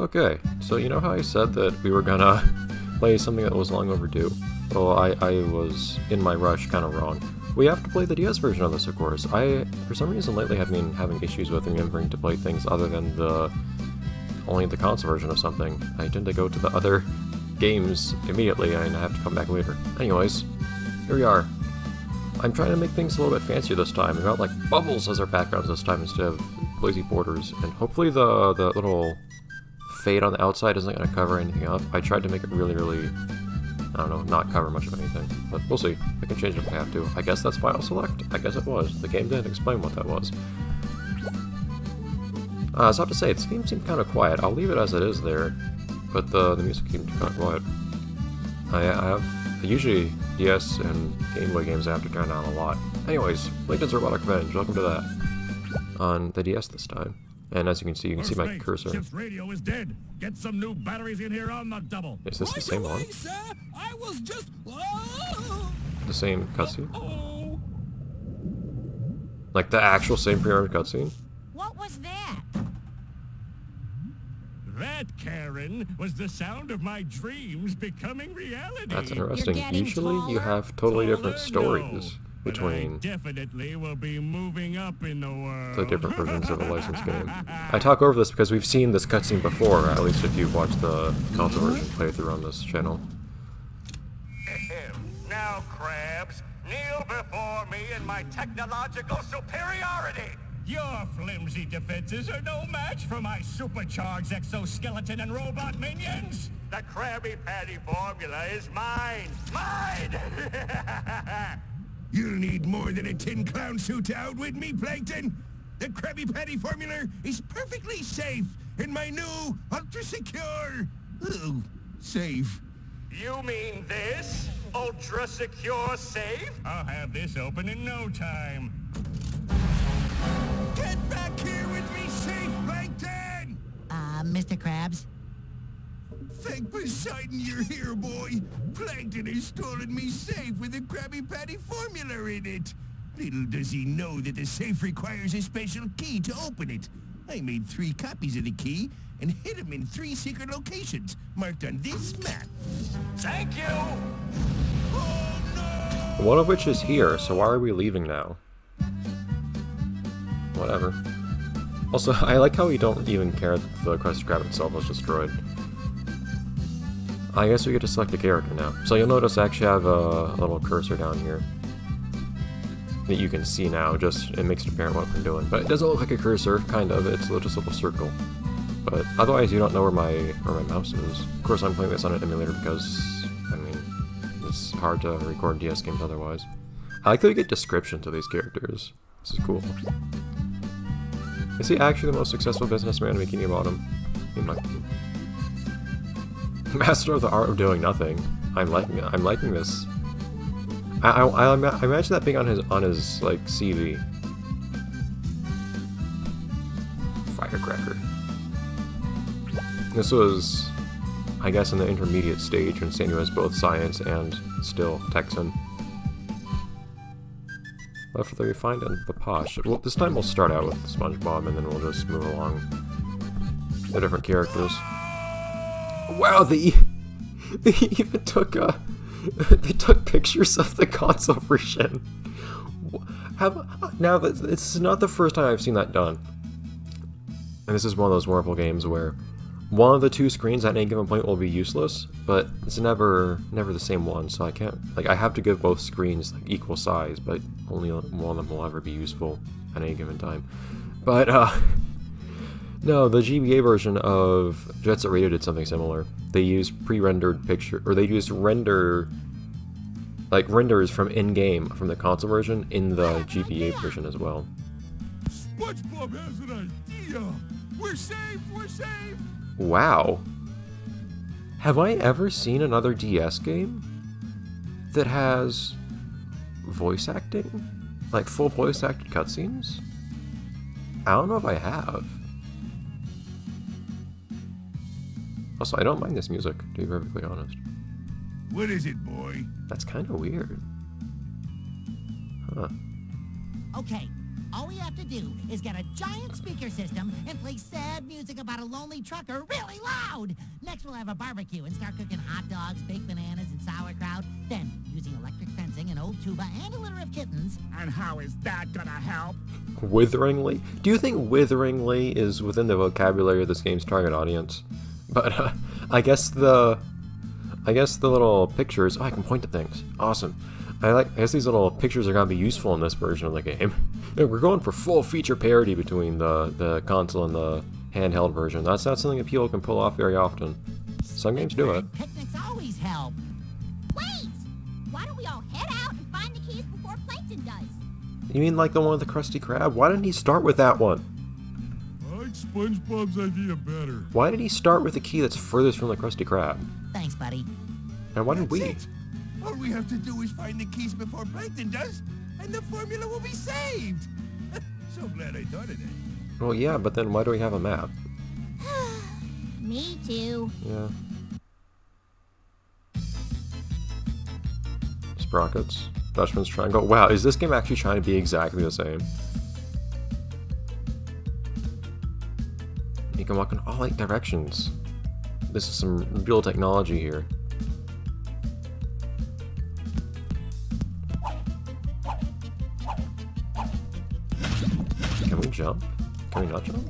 Okay, so you know how I said that we were gonna play something that was long overdue? Well, I was, in my rush, kind of wrong. We have to play the DS version of this, of course. I, for some reason lately, have been having issues with remembering to play things other than only the console version of something. I tend to go to the other games immediately, and I have to come back later. Anyways, here we are. I'm trying to make things a little bit fancier this time. We've got, like, bubbles as our backgrounds this time instead of lazy borders, and hopefully the little fade on the outside isn't going to cover anything up. I tried to make it really, I don't know, not cover much of anything, but we'll see. I can change it if I have to. I guess that's file select? I guess it was. The game didn't explain what that was. So I have to say, this game seemed kind of quiet. I'll leave it as it is there, but the music seemed kind of quiet. Usually DS and Game Boy games I have to turn on a lot. Anyways, Plankton's Robotic Revenge, welcome to that. On the DS this time. And as you can see my cursor. Ship's radio is dead. Get some new batteries in here on the double. Is this the same one? Sir, I was just... The same cutscene? Like the actual same pre-rendered cutscene? What was that? That, Karen, was the sound of my dreams becoming reality. That's interesting. Usually you have totally different stories between I definitely will be moving up in the world. The different versions of a licensed game. I talk over this because we've seen this cutscene before, at least if you've watched the console version playthrough on this channel. Now, crabs, kneel before me in my technological superiority. Your flimsy defenses are no match for my supercharged exoskeleton and robot minions. The Krabby Patty formula is mine. Mine! You'll need more than a tin clown suit to outwit me, Plankton. The Krabby Patty formula is perfectly safe in my new ultra-secure... Oh, safe. You mean this? Ultra-secure safe? I'll have this open in no time. Get back here with me, safe, Plankton! Mr. Krabs? Thank Poseidon you're here, boy. Plankton has stolen me safe with a Krabby Patty formula in it. Little does he know that the safe requires a special key to open it. I made 3 copies of the key and hid them in 3 secret locations marked on this map. Thank you! Oh, no! One of which is here, so why are we leaving now? Whatever. Also, I like how we don't even care that the Krusty Krab itself was destroyed. I guess we get to select a character now. So you'll notice I actually have a little cursor down here that you can see now, just it makes it apparent what I'm doing. But it doesn't look like a cursor, kind of, it's just a little circle. But otherwise you don't know where my mouse is. Of course I'm playing this on an emulator because, I mean, it's hard to record DS games otherwise. I like that we get descriptions of these characters. This is cool. Is he actually the most successful businessman in Bikini Bottom? He might be. Master of the art of doing nothing. I'm liking this. I imagine that being on his like CV. Firecracker. This was, I guess, in the intermediate stage when Sandy was both science and still Texan. Left the refined and the posh. Well, this time we'll start out with Spongebob and then we'll just move along the different characters. Wow, they even took they took pictures of the console version. Now this is not the first time I've seen that done, and this is one of those wonderful games where one of the 2 screens at any given point will be useless, but it's never the same one. So I can't, like, I have to give both screens like equal size, but only one of them will ever be useful at any given time. But no, the GBA version of Jet Set Radio did something similar. They used pre-rendered picture, or they used renders from in-game from the console version in the GBA version as well. SpongeBob has an idea. We're safe. We're safe. Wow. Have I ever seen another DS game that has voice acting? Like full voice acted cutscenes? I don't know if I have. Also, I don't mind this music, to be perfectly honest. What is it, boy? That's kind of weird. Huh. Okay, all we have to do is get a giant speaker system and play sad music about a lonely trucker really loud. Next, we'll have a barbecue and start cooking hot dogs, baked bananas, and sauerkraut. Then, using electric fencing, an old tuba, and a litter of kittens. And how is that gonna help? Witheringly? Do you think witheringly is within the vocabulary of this game's target audience? But I guess the little pictures. Oh, I can point to things. Awesome. I guess these little pictures are gonna be useful in this version of the game. We're going for full feature parity between the console and the handheld version. That's not something that people can pull off very often. Some games do it. Picnics always help. Wait! Why don't we all head out and find the keys before Plankton does? You mean like the one with the Krusty Krab? Why didn't he start with that one? I like SpongeBob's idea better. Why did he start with the key that's furthest from the Krusty Krab? Thanks, buddy. And why did we? That's it. All we have to do is find the keys before Plankton does, and the formula will be saved. So glad I thought of that. Well, yeah, but then why do we have a map? Me too. Yeah. Sprockets. Dutchman's Triangle. Wow, is this game actually trying to be exactly the same? You can walk in all 8 directions. This is some real technology here. Can we jump? Can we not jump?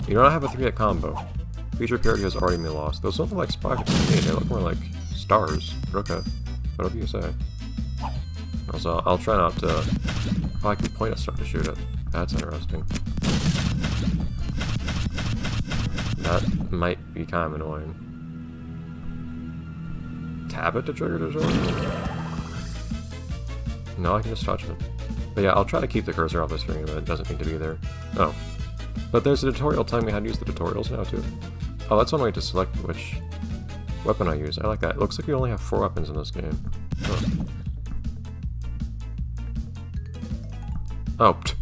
You don't have a 3-hit combo. Feature parity has already been lost. Those don't look like sprockets to me. They look more like stars. But okay. Whatever you say. Also, I'll try not to... Oh, I can point at stuff to shoot it. That's interesting. That might be kind of annoying. Tap it to trigger the tutorial? No, I can just touch it. But yeah, I'll try to keep the cursor off the screen, but it doesn't need to be there. Oh. But there's a tutorial telling me how to use the tutorials now, too. Oh, that's one way to select which weapon I use. I like that. It looks like we only have 4 weapons in this game. Oh. Pfft.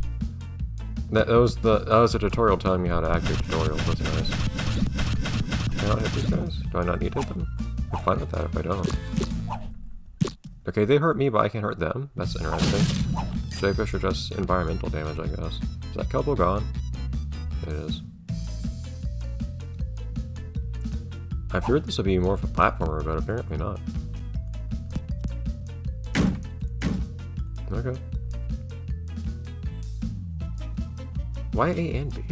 That was a tutorial telling me how to activate tutorials. That's nice. Can I not hit these guys? Do I not need to hit them? I'm fine with that if I don't. Okay, they hurt me, but I can't hurt them. That's interesting. Jellyfish are just environmental damage, I guess. Is that Kelbo gone? It is. I feared this would be more of a platformer, but apparently not. Okay. Why A and B?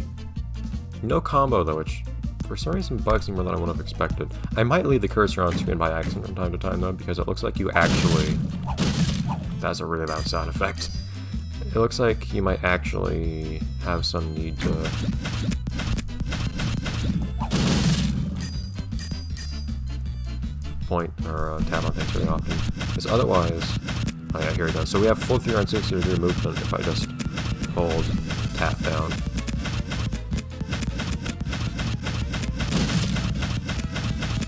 No combo though, which for some reason bugs me more than I would have expected. I might leave the cursor on screen by accident from time to time though, because it looks like you actually... That's a really loud sound effect. It looks like you might actually have some need to... point or tap on things really often. Because otherwise... Oh yeah, here we go. So we have full 360-degree movement if I just hold tap down.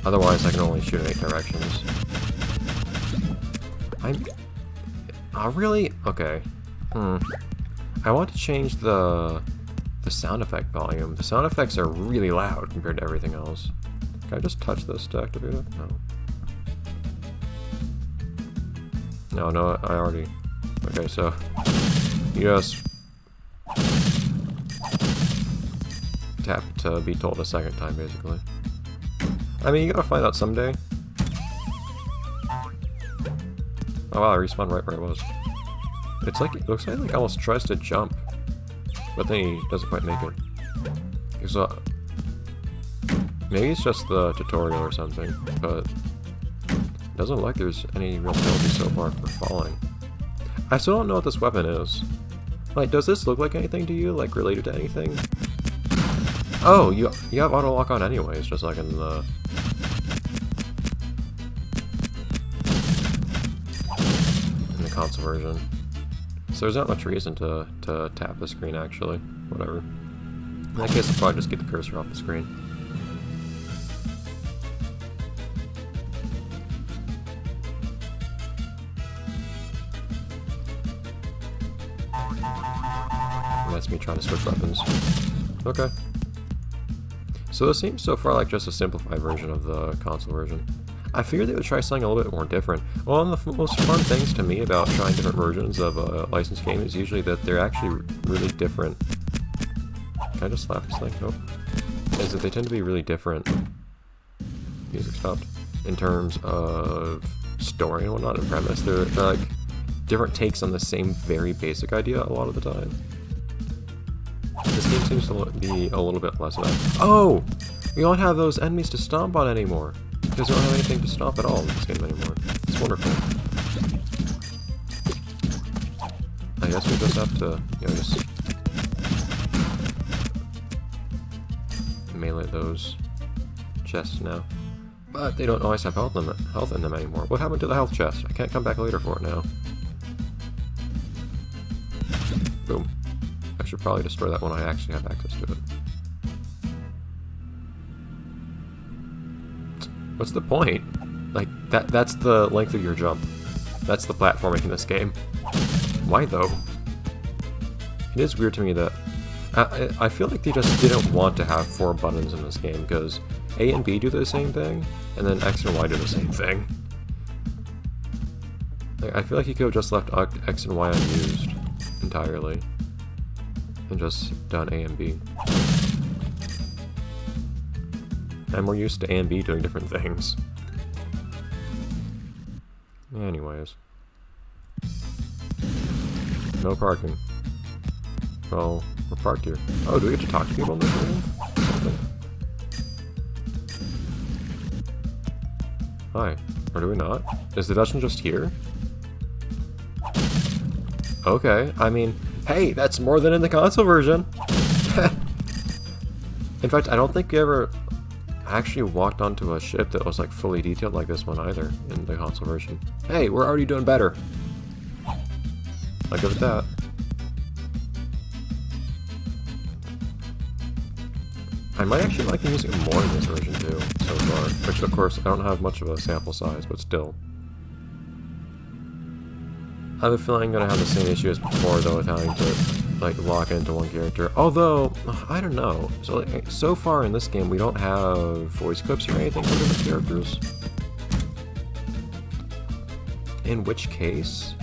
Otherwise I can only shoot in 8 directions. Really? Okay. I want to change the sound effect volume. The sound effects are really loud compared to everything else. Can I just touch this to activate it? No. No, I already... Okay, so... You just... tap to be told a second time, basically. I mean, you gotta find out someday. Oh wow, I respawned right where I was. It's like, it looks like he almost tries to jump, but then he doesn't quite make it. So, maybe it's just the tutorial or something, but it doesn't look like there's any real penalty so far for falling. I still don't know what this weapon is. Like, does this look like anything to you? Like, related to anything? Oh, you have auto lock on anyways, just like in the... console version. So there's not much reason to tap the screen, actually. Whatever. In that case, I'll probably just get the cursor off the screen. And that's me trying to switch weapons. Okay. So this seems so far like just a simplified version of the console version. I figured they would try something a little bit more different. One of the most fun things to me about trying different versions of a licensed game is usually that they're actually really different. Can I just slap this thing? Nope. Is that they tend to be really different. Music stopped. In terms of story and whatnot and premise, they're like different takes on the same very basic idea a lot of the time. This game seems to be a little bit less of that. Oh! We don't have those enemies to stomp on anymore. Because we don't have anything to stomp at all in this game anymore. It's wonderful. I guess we just have to, you know, just melee those chests now. But they don't always have health in them anymore. What happened to the health chest? I can't come back later for it now. Boom. I should probably destroy that when I actually have access to it. What's the point? Like, that's the length of your jump. That's the platforming in this game. Why though? It is weird to me that I feel like they just didn't want to have 4 buttons in this game, because A and B do the same thing, and then X and Y do the same thing. Like, I feel like you could have just left X and Y unused entirely, and just done A and B. I'm more used to A and B doing different things. Anyways. No parking. Well, we're parked here. Oh, do we get to talk to people in this room? Something. Hi. Or do we not? Is the dungeon just here? Okay, I mean, hey, that's more than in the console version! In fact, I don't think we ever actually walked onto a ship that was like fully detailed like this one either in the console version. Hey, we're already doing better! I'll give it that. I might actually like the music more in this version too, so far. Which, of course, I don't have much of a sample size, but still. I have a feeling I'm gonna have the same issue as before, though, with having to, like, lock into one character. Although, I don't know. So far in this game, we don't have voice clips or anything for different characters. In which case,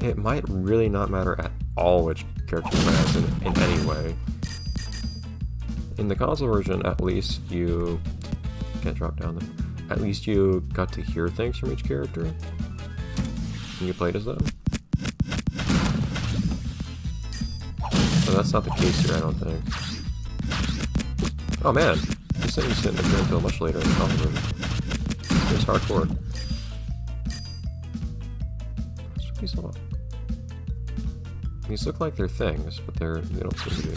it might really not matter at all which character you play as in any way. In the console version, at least you can't drop down there. At least you got to hear things from each character when you played as them. So that's not the case here, I don't think. Oh man, this thing didn't appear until much later in the console version. It's hardcore. These look like they're things, but they don't seem to be.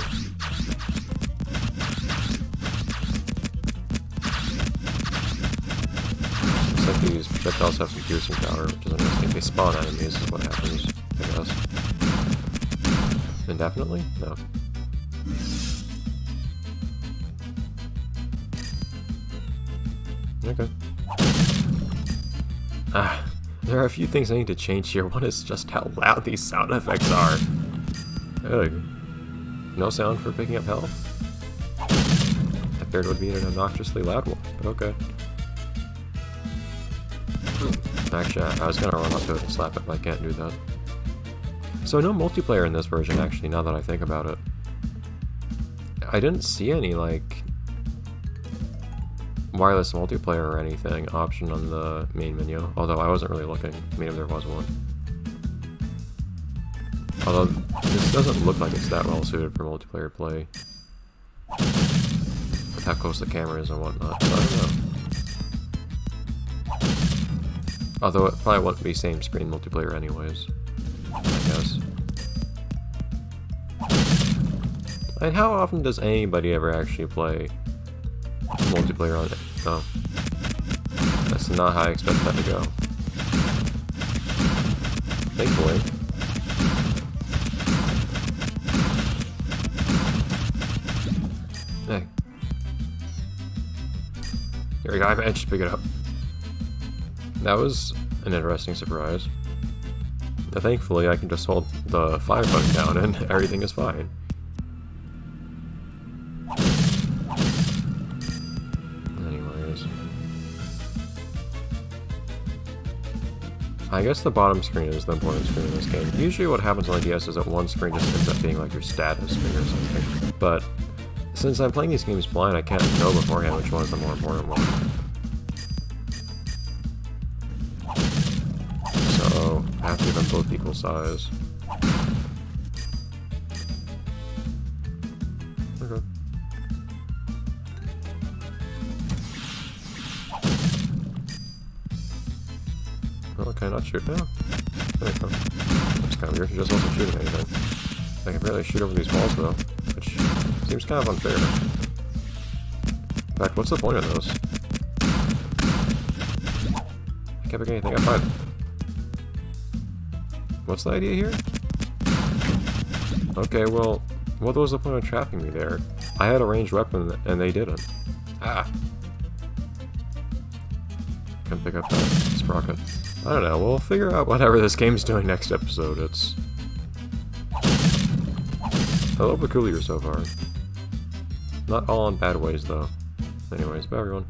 Looks like these projectiles have some piercing power, which is interesting. They spawn enemies is what happens, I guess. Indefinitely? No. Okay. There are a few things I need to change here. One is just how loud these sound effects are. Ugh. No sound for picking up health? I figured it would be an obnoxiously loud one, but okay. Actually, I was gonna run up to it and slap it, but I can't do that. So no multiplayer in this version, actually, now that I think about it. I didn't see any, like, wireless multiplayer or anything option on the main menu, although I wasn't really looking. Maybe there was one. Although this doesn't look like it's that well suited for multiplayer play. With how close the camera is and whatnot, so I don't know. Although it probably wouldn't be same screen multiplayer anyways, I guess. And how often does anybody ever actually play multiplayer on it? No. That's not how I expect that to go. Thankfully. Hey. There we go, I managed to pick it up. That was an interesting surprise. But thankfully, I can just hold the fire button down and everything is fine. I guess the bottom screen is the important screen in this game. Usually what happens on the DS is that one screen just ends up being like your status screen or something. But since I'm playing these games blind, I can't know beforehand which one is the more important one. So I have to give them both equal size. Okay. Oh, can I not shoot now? There we go. That's kind of weird, he just wasn't shooting anything. I can barely shoot over these walls though, which seems kind of unfair. In fact, what's the point of those? I can't pick anything up. What's the idea here? Okay, well, what was the point of trapping me there? I had a ranged weapon and they didn't. Ah! Can't pick up that sprocket. I don't know, we'll figure out whatever this game's doing next episode. It's a little peculiar so far. Not all in bad ways, though. Anyways, bye everyone.